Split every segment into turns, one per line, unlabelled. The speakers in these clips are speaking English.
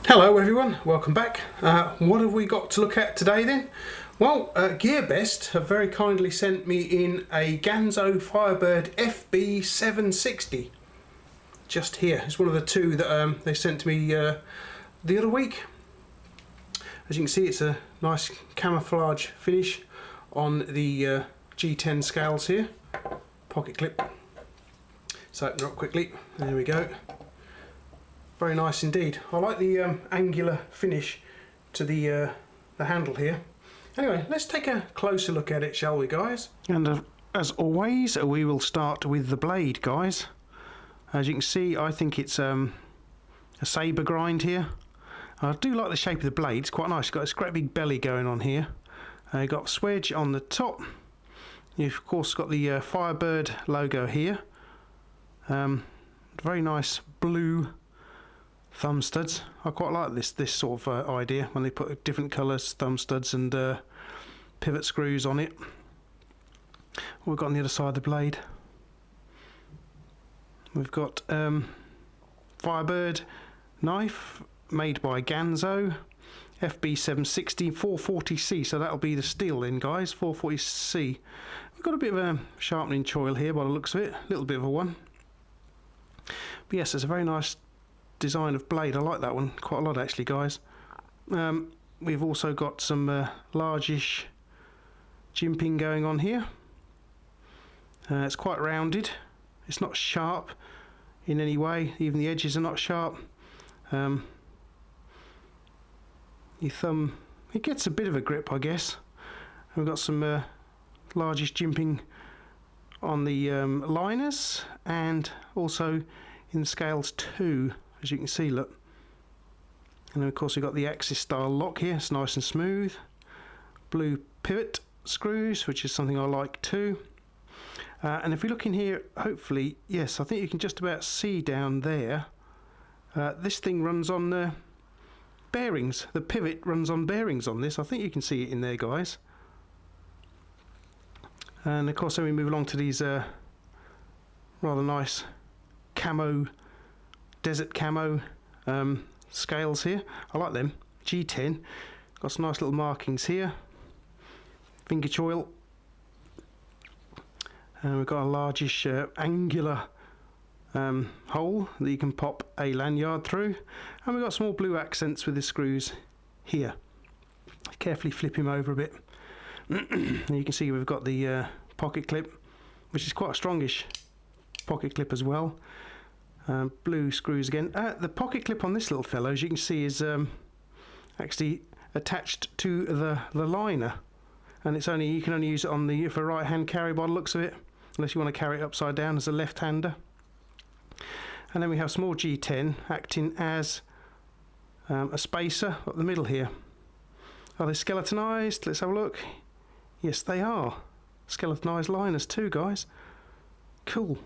Hello everyone, welcome back. What have we got to look at today then? Well, GearBest have very kindly sent me in a Ganzo Firebird FB760. Just here, it's one of the two that they sent to me the other week. As you can see, it's a nice camouflage finish on the G10 scales here. Pocket clip. So open it up quickly, there we go. Very nice indeed. I like the angular finish to the handle here. Anyway, let's take a closer look at it, shall we, guys? And as always, we will start with the blade, guys. As you can see, I think it's a saber grind here. I do like the shape of the blade. It's quite nice. It's got this great big belly going on here. You've got swedge on the top. You've of course got the Firebird logo here. Very nice blue thumb studs. I quite like this sort of idea when they put different colours, thumb studs and pivot screws on it. What we've got on the other side of the blade, we've got Firebird knife made by Ganzo FB760 440C, so that'll be the steel then, guys. 440C. We've got a bit of a sharpening choil here by the looks of it, a little bit of a one. But yes, it's a very nice design of blade. I like that one quite a lot actually, guys. We've also got some largish jimping going on here. It's quite rounded. It's not sharp in any way. Even the edges are not sharp. Your thumb, it gets a bit of a grip, I guess. And we've got some largish jimping on the liners and also in the scales too. As you can see, look. And then of course we've got the axis style lock here. It's nice and smooth. Blue pivot screws, which is something I like too. And if we look in here, hopefully, yes, I think you can just about see down there. This thing runs on bearings. The pivot runs on bearings on this. I think you can see it in there, guys. And of course then we move along to these rather nice camo, desert camo scales here. I like them. G10. Got some nice little markings here. Finger choil. And we've got a largish angular hole that you can pop a lanyard through. And we've got small blue accents with the screws here. Carefully flip him over a bit. And you can see we've got the pocket clip, which is quite a strongish pocket clip as well. Blue screws again. The pocket clip on this little fellow, as you can see, is actually attached to the liner, and it's only, you can only use it on the for right hand carry by the looks of it, unless you want to carry it upside down as a left hander. And then we have small G10 acting as a spacer up the middle here. Are they skeletonized? Let's have a look. Yes, they are. Skeletonized liners too, guys. Cool.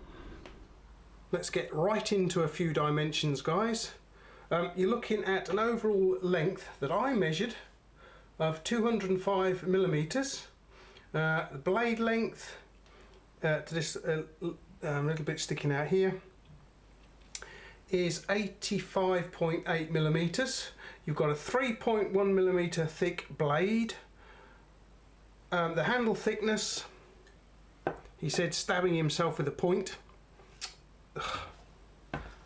Let's get right into a few dimensions, guys. You're looking at an overall length that I measured of 205 millimeters. The blade length to this little bit sticking out here is 85.8 millimeters. You've got a 3.1 millimeter thick blade. The handle thickness, he said, stabbing himself with a point.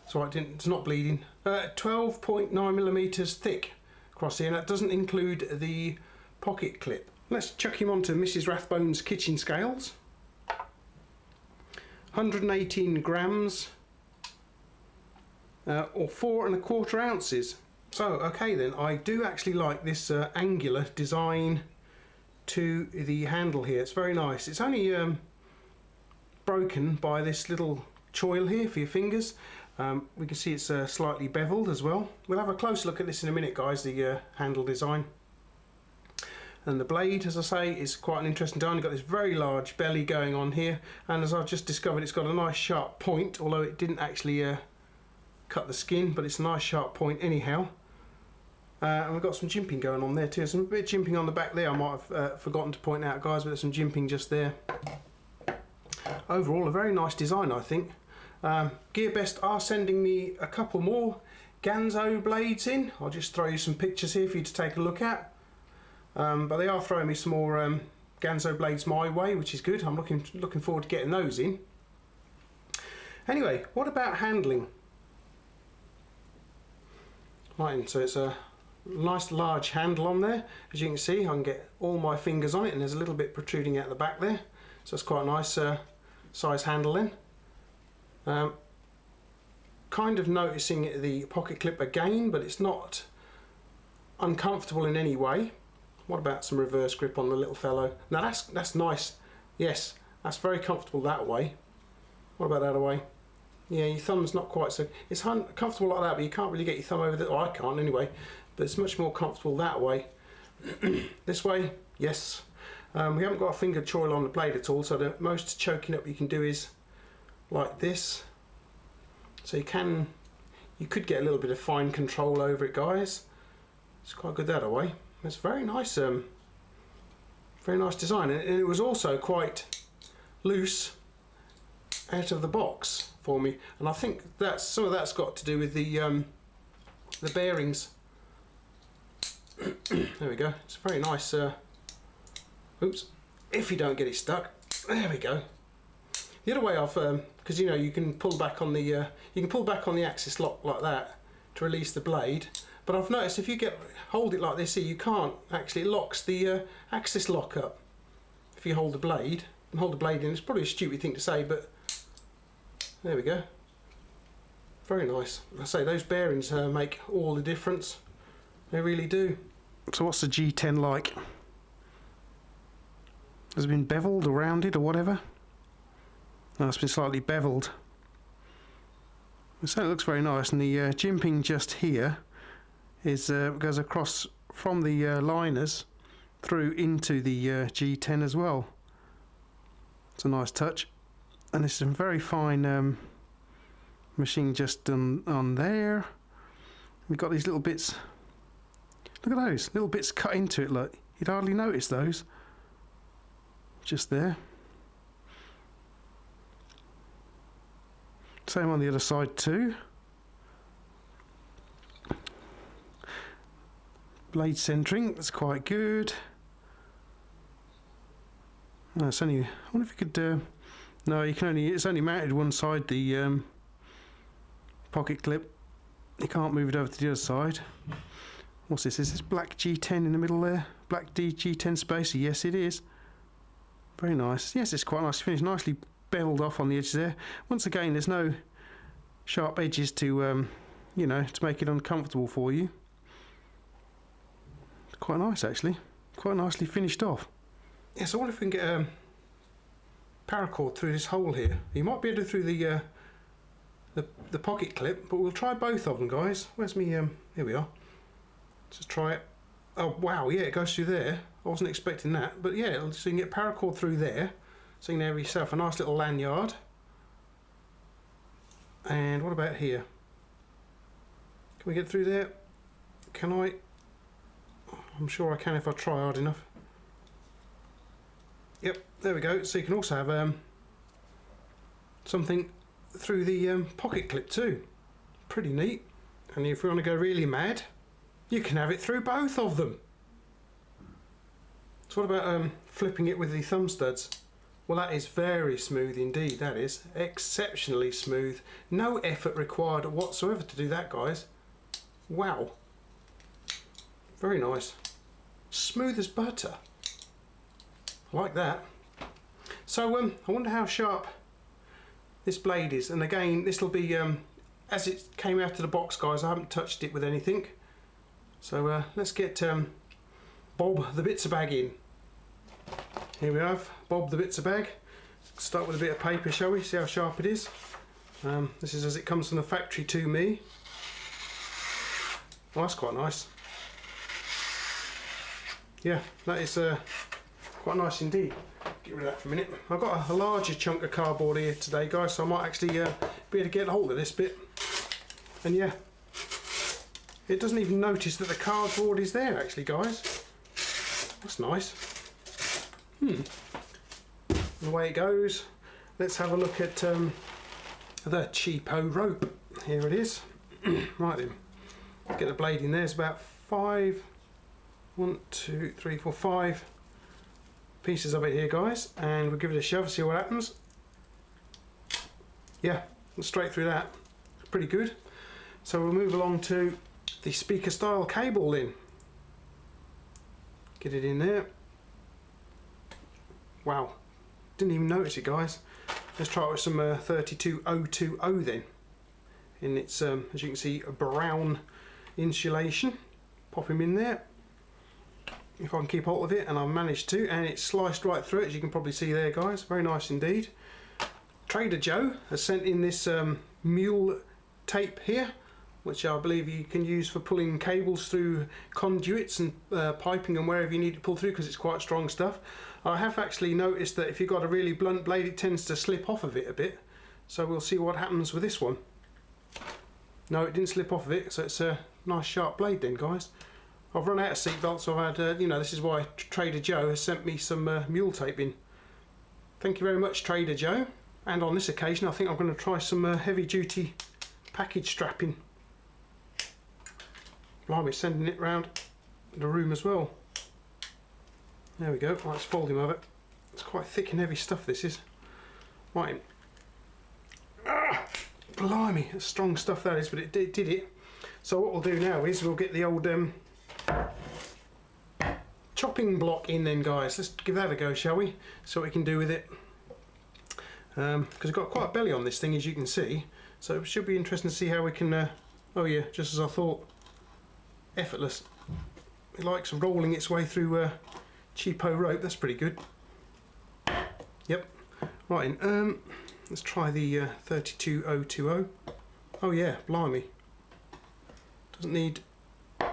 Sorry, it's not bleeding. 12.9 millimeters thick across here, and that doesn't include the pocket clip. Let's chuck him onto Mrs. Rathbone's kitchen scales. 118 grams, or 4¼ ounces. So, okay then, I do actually like this angular design to the handle here. It's very nice. It's only broken by this little choil here for your fingers. We can see it's slightly beveled as well. We'll have a close look at this in a minute, guys, the handle design. And the blade, as I say, is quite an interesting design. You've got this very large belly going on here, and as I've just discovered, it's got a nice sharp point, although it didn't actually cut the skin, but it's a nice sharp point anyhow. And we've got some jimping going on there too. Some bit of jimping on the back there I might have forgotten to point out, guys, but there's some jimping just there. Overall, a very nice design, I think. GearBest are sending me a couple more Ganzo blades in. I'll just throw you some pictures here for you to take a look at. But they are throwing me some more Ganzo blades my way, which is good. I'm looking forward to getting those in. Anyway, what about handling? Right, so it's a nice large handle on there. As you can see, I can get all my fingers on it, and there's a little bit protruding out the back there. So it's quite a nice size handle then. Kind of noticing the pocket clip again, but it's not uncomfortable in any way. What about some reverse grip on the little fellow? Now that's nice. Yes, that's very comfortable that way. What about the other way? Yeah, your thumb's not quite so... It's comfortable like that, but you can't really get your thumb over the... Oh, I can't anyway. But it's much more comfortable that way. This way, yes. We haven't got a finger choil on the blade at all, so the most choking up you can do is like this. So you could get a little bit of fine control over it, guys. It's quite good that way. It's very nice design, and it was also quite loose out of the box for me, and I think some of that's got to do with the bearings. There we go. It's a very nice. Oops! If you don't get it stuck, there we go. The other way off, because you know you can pull back on the axis lock like that to release the blade. But I've noticed if you hold it like this here, you can't actually. It locks the axis lock up. If you hold the blade in, it's probably a stupid thing to say, but there we go. Very nice. I say those bearings make all the difference. They really do. So what's the G10 like? Has it been beveled or rounded or whatever? No, it's been slightly beveled. So it looks very nice, and the jimping just here goes across from the liners through into the G10 as well. It's a nice touch, and there's some very fine machine just on there. We've got these little bits. Look at those little bits cut into it. Look, you'd hardly notice those. Just there. Same on the other side too. Blade centering, that's quite good. No, it's only. I wonder if you could. No, you can only. It's only mounted one side. The pocket clip. You can't move it over to the other side. What's this? Is this black G10 in the middle there? Black G10 spacer? Yes, it is. Very nice. Yes, it's quite nice finish. Nicely beveled off on the edge there. Once again, there's no sharp edges to, you know, to make it uncomfortable for you. It's quite nice actually. Quite nicely finished off. Yeah, so I wonder if we can get a paracord through this hole here. You might be able to through the pocket clip, but we'll try both of them, guys. Where's me? Here we are. Just try it. Oh wow, yeah, it goes through there. I wasn't expecting that, but yeah, so you can get paracord through there. So you can have yourself a nice little lanyard. And what about here? Can we get through there? Can I? I'm sure I can if I try hard enough. Yep, there we go. So you can also have something through the pocket clip too. Pretty neat. And if we want to go really mad, you can have it through both of them. So what about flipping it with the thumb studs? Well, that is very smooth indeed. That is exceptionally smooth. No effort required whatsoever to do that, guys. Wow. Very nice. Smooth as butter. I like that. So I wonder how sharp this blade is. And again, this will be as it came out of the box, guys. I haven't touched it with anything. So let's get Bob the Bitzer bag in. Here we have Bob the Bitzer bag. Start with a bit of paper, shall we? See how sharp it is. This is as it comes from the factory to me. Well, that's quite nice. Yeah, that is quite nice indeed. Get rid of that for a minute. I've got a larger chunk of cardboard here today, guys, so I might actually be able to get hold of this bit. And yeah, it doesn't even notice that the cardboard is there actually, guys. That's nice. And the way it goes, let's have a look at the cheapo rope. Here it is. Right then, Get the blade in there. It's about 5 pieces of it here, guys, and we'll give it a shove, see what happens. Yeah, straight through that. Pretty good. So we'll move along to the speaker style cable then. Get it in there. Wow, didn't even notice it, guys. Let's try it with some 32020 then. And it's, as you can see, a brown insulation. Pop him in there. If I can keep hold of it, and I've managed to, and it's sliced right through it, as you can probably see there, guys. Very nice indeed. Trader Joe has sent in this mule tape here, which I believe you can use for pulling cables through conduits and piping and wherever you need to pull through, because it's quite strong stuff. I have actually noticed that if you've got a really blunt blade, it tends to slip off of it a bit. So we'll see what happens with this one. No, it didn't slip off of it, so it's a nice sharp blade then, guys. I've run out of seat belts, so I've had, you know, this is why Trader Joe has sent me some mule tape in. Thank you very much, Trader Joe. And on this occasion, I think I'm going to try some heavy duty package strapping. Blimey, sending it round the room as well. There we go. Let's fold him over. It's quite thick and heavy stuff, this is. Right. Ah, blimey, it's strong stuff that is, but it did it. So what we'll do now is we'll get the old chopping block in then, guys. Let's give that a go, shall we? See what we can do with it. Because we've got quite a belly on this thing, as you can see. So it should be interesting to see how we can... oh yeah, just as I thought. Effortless. It likes rolling its way through cheapo rope. That's pretty good. Yep. Right, let's try the 32020. Oh yeah, blimey. Doesn't need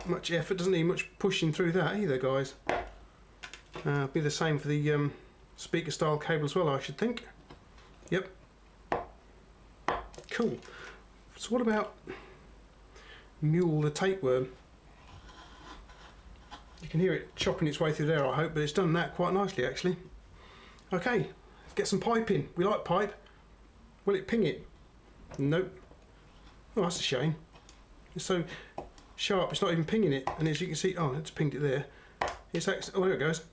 much effort, doesn't need much pushing through that either, guys. Be the same for the speaker style cable as well, I should think. Yep. Cool. So what about Mule the tapeworm? You can hear it chopping its way through there, I hope, but it's done that quite nicely actually. Okay, let's get some pipe in. We like pipe. Will it ping it? Nope. Oh, that's a shame. It's so sharp, it's not even pinging it. And as you can see, oh, it's pinged it there. It's actually, oh, there it goes.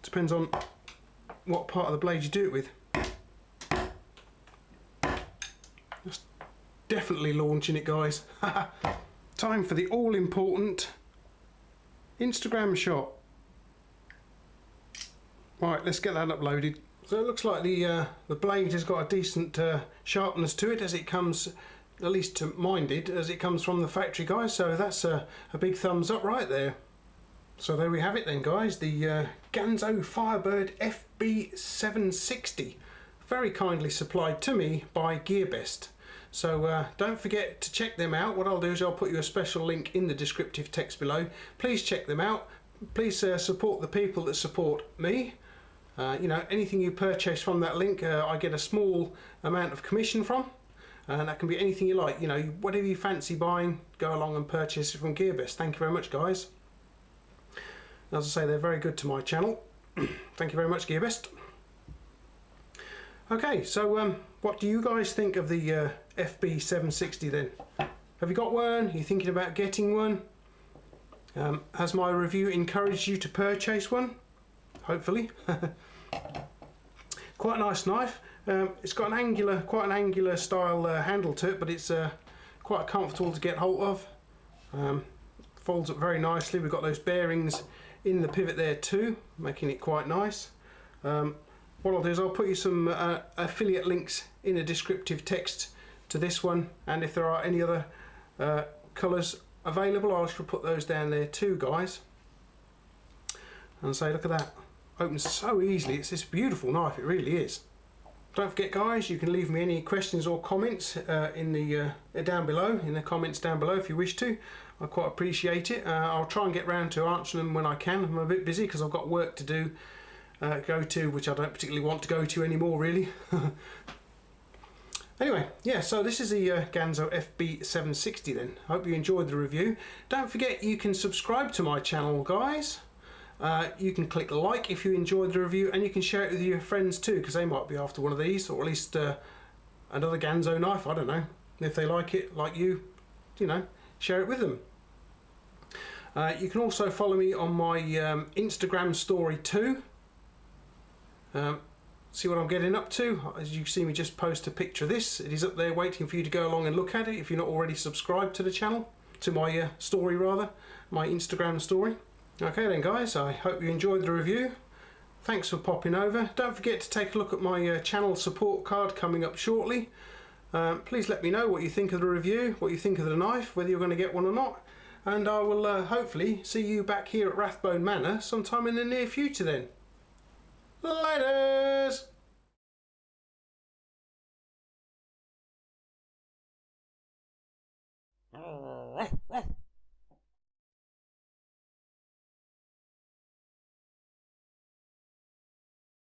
Depends on what part of the blade you do it with. That's definitely launching it, guys. Time for the all-important Instagram shot. Right, let's get that uploaded. So it looks like the blade has got a decent sharpness to it, as it comes, at least to mine did, as it comes from the factory, guys. So that's a big thumbs up right there. So there we have it then, guys. The Ganzo Firebird FB760, very kindly supplied to me by GearBest. So don't forget to check them out. What I'll do is I'll put you a special link in the descriptive text below. Please check them out. Please support the people that support me. You know, anything you purchase from that link, I get a small amount of commission from. And that can be anything you like. You know, whatever you fancy buying, go along and purchase it from GearBest. Thank you very much, guys. As I say, they're very good to my channel. Thank you very much, GearBest. Okay, so what do you guys think of the FB760 then? Have you got one? Are you thinking about getting one? Has my review encouraged you to purchase one? Hopefully. Quite a nice knife. It's got quite an angular style handle to it, but it's quite comfortable to get hold of. Folds up very nicely. We've got those bearings in the pivot there too, making it quite nice. What I'll do is I'll put you some affiliate links in a descriptive text to this one, and if there are any other colours available, I'll just put those down there too, guys. And say, look at that, opens so easily. It's this beautiful knife, it really is. Don't forget, guys, you can leave me any questions or comments in the down below, in the comments down below if you wish to. I quite appreciate it. I'll try and get round to answering them when I can. I'm a bit busy because I've got work to do, go to, which I don't particularly want to go to anymore, really. Anyway, yeah, so this is the Ganzo FB760 then. I hope you enjoyed the review. Don't forget you can subscribe to my channel, guys. You can click like if you enjoyed the review, and you can share it with your friends too, because they might be after one of these, or at least another Ganzo knife, I don't know. If they like it, like you know, share it with them. You can also follow me on my Instagram story too. See what I'm getting up to. As you see me just post a picture of this, it is up there waiting for you to go along and look at it if you're not already subscribed to the channel, to my story rather, my Instagram story. Okay then guys, I hope you enjoyed the review. Thanks for popping over. Don't forget to take a look at my channel support card coming up shortly. Please let me know what you think of the review, what you think of the knife, whether you're going to get one or not. And I will hopefully see you back here at Rathbone Manor sometime in the near future then. Laters!
Ruff, ruff.